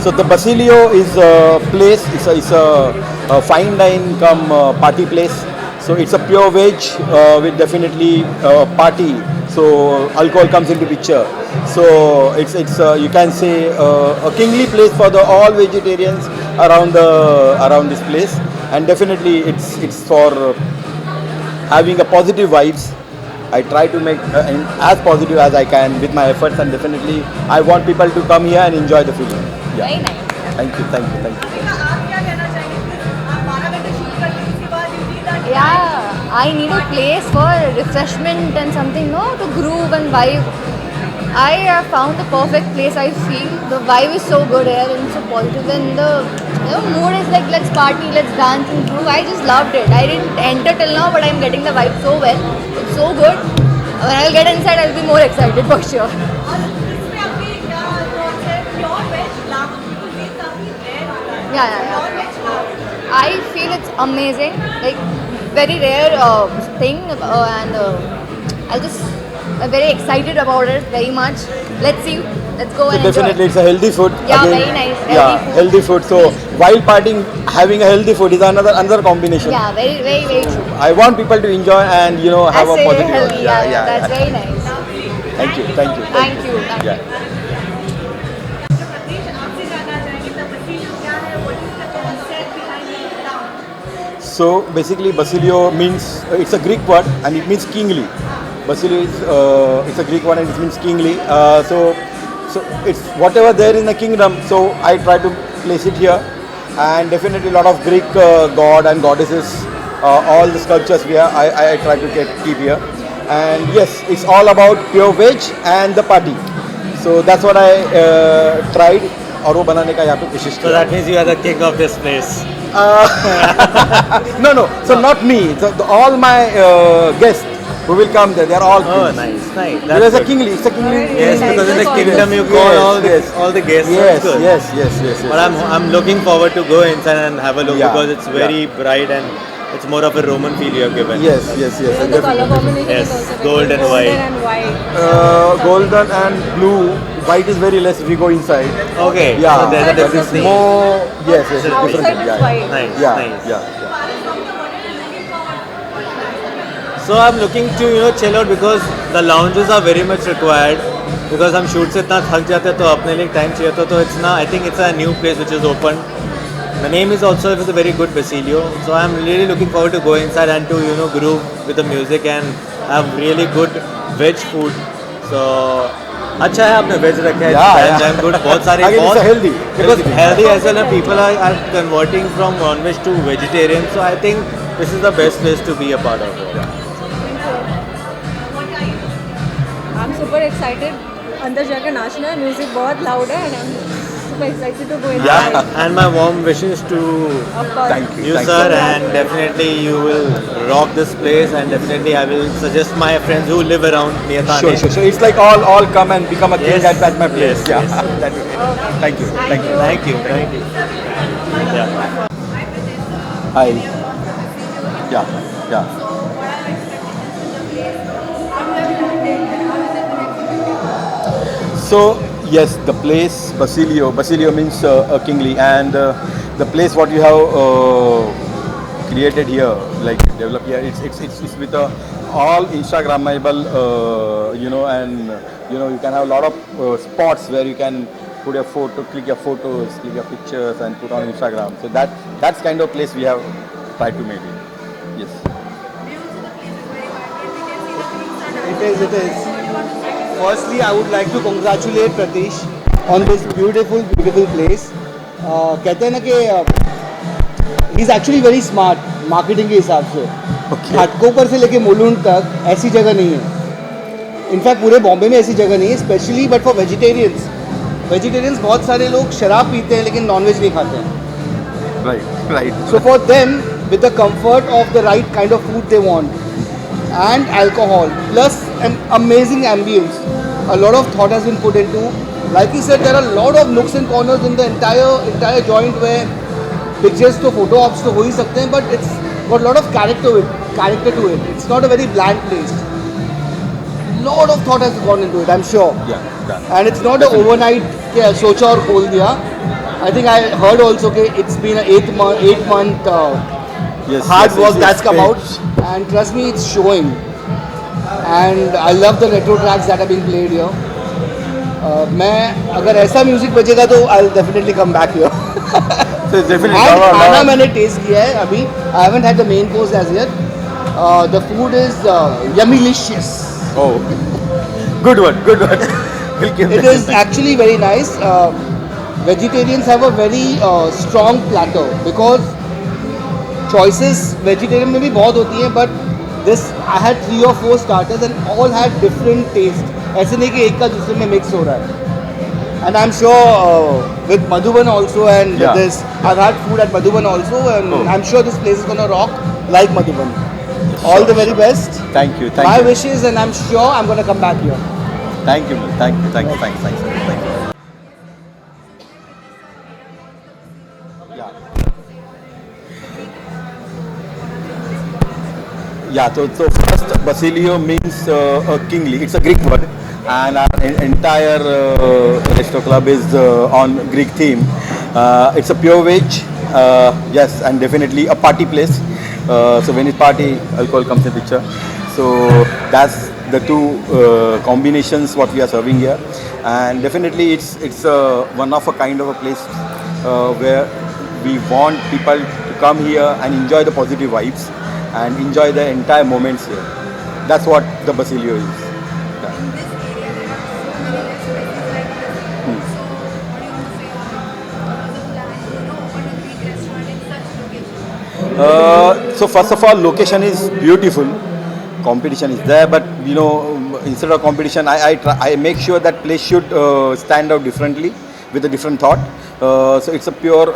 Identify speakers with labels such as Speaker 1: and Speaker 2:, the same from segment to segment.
Speaker 1: So the Basilio is a place. It's a fine dine come party place. So it's a pure veg with definitely party. So alcohol comes into picture. So it's you can say a kingly place for the all vegetarians around this place. And definitely it's for having a positive vibes. I try to make as positive as I can with my efforts, and definitely I want people to come here and enjoy the feeling. Yeah.
Speaker 2: Very nice.
Speaker 1: Thank you.
Speaker 2: Yeah, I need a place for refreshment and something, no, to groove and vibe. I have found the perfect place. I feel the vibe is so good here and so positive, and the mood is like let's party, let's dance and groove. I just loved it. I didn't enter till now, but I'm getting the vibe so well. It's so good. When I'll get inside, I'll be more excited for sure. Yeah. I feel it's amazing, like very rare thing, and I'm very excited about it very much. Let's see, let's go and
Speaker 1: Definitely,
Speaker 2: enjoy.
Speaker 1: it's a healthy food.
Speaker 2: Yeah,
Speaker 1: Again,
Speaker 2: very nice.
Speaker 1: Healthy food. So while partying, having a healthy food is another combination.
Speaker 2: Yeah, very true.
Speaker 1: I want people to enjoy and have a positive.
Speaker 2: Healthy. That's very nice.
Speaker 1: Thank you.
Speaker 2: Thank you.
Speaker 1: Yeah. So basically, Basilio means it's a Greek word and it means kingly. Basilio is it's a Greek word and it means kingly. So it's whatever there in the kingdom. So I try to place it here, and definitely a lot of Greek god and goddesses, all the sculptures we have, I try to keep here. And yes, it's all about pure veg and the party. So that's what I tried. और वो बनाने का यहाँ पे कोशिश
Speaker 3: So that means you are the king of this place.
Speaker 1: No. So not me. So all my guests who will come there, they are all
Speaker 3: Oh,
Speaker 1: kings.
Speaker 3: nice.
Speaker 1: There's a
Speaker 3: good.
Speaker 1: kingly. It's a kingly.
Speaker 3: Yes, because in the
Speaker 2: Yes,
Speaker 3: kingdom you call all the guests. so it's good.
Speaker 1: Yes.
Speaker 3: But I'm looking forward to go inside and have a look
Speaker 1: Yeah,
Speaker 3: because it's very bright and it's more of a Roman feel you have given.
Speaker 1: Yes.
Speaker 2: The color combination
Speaker 3: Yes,
Speaker 2: is also very
Speaker 3: gold
Speaker 2: good.
Speaker 3: and white.
Speaker 2: Golden and white.
Speaker 1: Golden and blue. white is very less if we go inside.
Speaker 3: Okay.
Speaker 1: Yeah,
Speaker 3: So there's a
Speaker 2: Outside is
Speaker 3: difference.
Speaker 2: the
Speaker 1: more. Yes, yes,
Speaker 3: Outside
Speaker 1: different.
Speaker 2: Outside is
Speaker 1: Yeah,
Speaker 2: white.
Speaker 3: Nice.
Speaker 1: yeah,
Speaker 3: Nice.
Speaker 1: yeah, yeah.
Speaker 3: So I'm looking to chill out because the lounges are very much required because हम shoot से इतना थक जाते हैं तो अपने लिए time चाहिए तो it's ना I think it's a new place which is open. The name is also it's a very good Basilio, so I'm really looking forward to go inside and to groove with the music and have really good veg food. So अच्छा है आपने veg रखा है.
Speaker 1: Yeah.
Speaker 3: Damn good. बहुत सारे
Speaker 1: Again, it's
Speaker 3: बहुत
Speaker 1: a healthy.
Speaker 3: because
Speaker 1: thing.
Speaker 3: healthy as well and people are converting from non-veg to vegetarian. So I think this is the best place to be a part of.
Speaker 2: I'm super excited. अंदर जाकर नाचना है. Music बहुत loud है and I'm super excited to go inside.
Speaker 1: Yeah.
Speaker 3: And my warm wishes to
Speaker 2: Of course.
Speaker 1: Thank you.
Speaker 3: you,
Speaker 1: Thank
Speaker 3: sir,
Speaker 1: you.
Speaker 3: and definitely you will rock this place. And definitely I will suggest my friends who live around near Thane.
Speaker 1: Sure, sure, sure. It's like all come and become a king
Speaker 3: Yes.
Speaker 1: at my place.
Speaker 3: Yes,
Speaker 1: Yeah.
Speaker 3: yes.
Speaker 1: That will be. Thank you. Thank you.
Speaker 3: Thank you. Thank you. Yeah.
Speaker 1: Hi. Yeah. Yeah. So yes, the place Basilio. Basilio means kingly, and the place what you have created here, like developed here, it's with all Instagrammable, and you can have a lot of spots where you can put your photo, click your photos, click your pictures, and put on Instagram. So that's kind of place we have tried to make it. Yes.
Speaker 4: It is. Firstly, I would like to congratulate Pratish on this beautiful place. कहते हैं ना कि he is actually very smart marketing के हिसाब से. घाटकोपर से लेके मुलुंड तक ऐसी जगह नहीं है. इनफैक्ट पूरे बॉम्बे में ऐसी जगह नहीं है, specially but for vegetarians. Vegetarians बहुत सारे लोग शराब पीते हैं लेकिन नॉनवेज नहीं खाते हैं.
Speaker 1: Right.
Speaker 4: So for them, with the comfort of the right kind of food they want and alcohol plus an amazing ambience, a lot of thought has been put into. Like he said, there are a lot of nooks and corners in the entire joint where pictures to photo ops to हो ही सकते हैं, but it's got a lot of character to it. It's not a very bland place. Lot of thought has gone into it, I'm sure.
Speaker 1: Yeah. Done.
Speaker 4: And it's not an overnight के सोचा और खोल दिया. I think I heard also that it's been an 8-month
Speaker 1: Yes.
Speaker 4: hard
Speaker 1: yes,
Speaker 4: work
Speaker 1: yes,
Speaker 4: that's come
Speaker 1: yes.
Speaker 4: out, and trust me, it's showing. And I love the retro tracks that are being played here. मैं अगर ऐसा music बजेगा तो I'll definitely come back here.
Speaker 1: So it's definitely
Speaker 4: And
Speaker 1: lot
Speaker 4: खाना
Speaker 1: of-
Speaker 4: मैंने test किया है अभी. I haven't had the main course as yet. The food is yummylicious.
Speaker 1: Oh, good one. We'll give
Speaker 4: It
Speaker 1: that.
Speaker 4: is actually very nice. Vegetarians have a very strong platter because choices vegetarian में भी बहुत होती हैं, but this I had 3 or 4 starters and all had different taste. ऐसे नहीं कि एक का दूसरे में mix हो रहा है. And I'm sure with Madhuban also and
Speaker 1: Yeah.
Speaker 4: this, I've had food at Madhuban also, and
Speaker 1: Oh.
Speaker 4: I'm sure this place is gonna rock like Madhuban. All the very best.
Speaker 1: Thank you.
Speaker 4: My wishes, and I'm sure I'm gonna come back here.
Speaker 1: Thank you. Thanks. Yeah. Yeah. So first, Basilio means kingly. It's a Greek word, and our entire resto club is on Greek theme. It's a pure veg. Yes, and definitely a party place. So when it's party, alcohol comes in picture. So that's the two combinations what we are serving here, and definitely it's one of a kind of a place where we want people to come here and enjoy the positive vibes and enjoy the entire moments here. That's what the Basilio is. So first of all, location is beautiful. Competition is there, but instead of competition, I make sure that place should stand out differently with a different thought. So it's a pure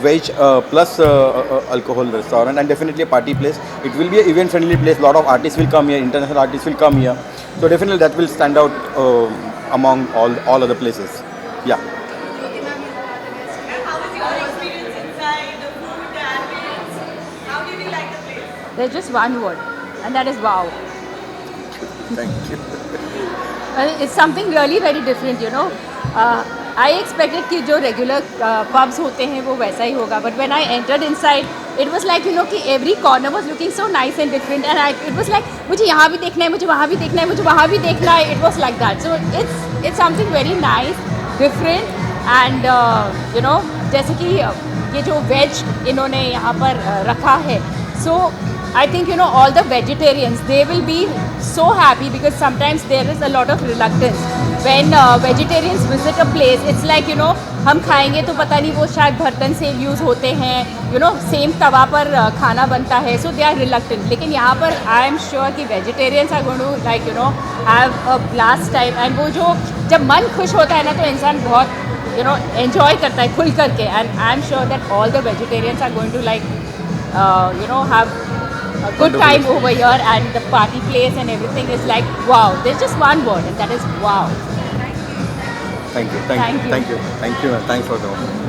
Speaker 1: veg plus alcohol restaurant, and definitely a party place. It will be an event-friendly place. A lot of artists will come here. International artists will come here. So definitely that will stand out among all other places. Yeah.
Speaker 2: There's just one word, and that is wow.
Speaker 1: Thank you.
Speaker 2: Well, it's something really very different,
Speaker 5: I expected कि जो regular pubs होते हैं वो वैसा ही होगा, but when I entered inside it was like कि every corner was looking so nice and different, and it was like मुझे यहाँ भी देखना है, मुझे वहाँ भी देखना है, मुझे वहाँ भी देखना है. It was like that. So it's something very nice, different, and जैसे कि ये जो वेज इन्होंने यहाँ पर रखा है, सो I think all the vegetarians, they will be so happy, because sometimes there is a lot of reluctance when vegetarians visit a place. It's like हम खाएंगे तो पता नहीं वो शायद बर्तन से यूज़ होते हैं, सेम तवा पर खाना बनता है, so they are reluctant. लेकिन यहाँ पर I am sure कि vegetarians are going to like have a blast time, and वो जो जब मन खुश होता है ना तो इंसान बहुत enjoy करता है खुल करके, and I am sure that all the vegetarians are going to like have a good time over here, and the party place and everything is like wow. There's just one word, and that is wow.
Speaker 1: Thank you.
Speaker 5: Thank you.
Speaker 1: Thank you. Thank you. Thanks for the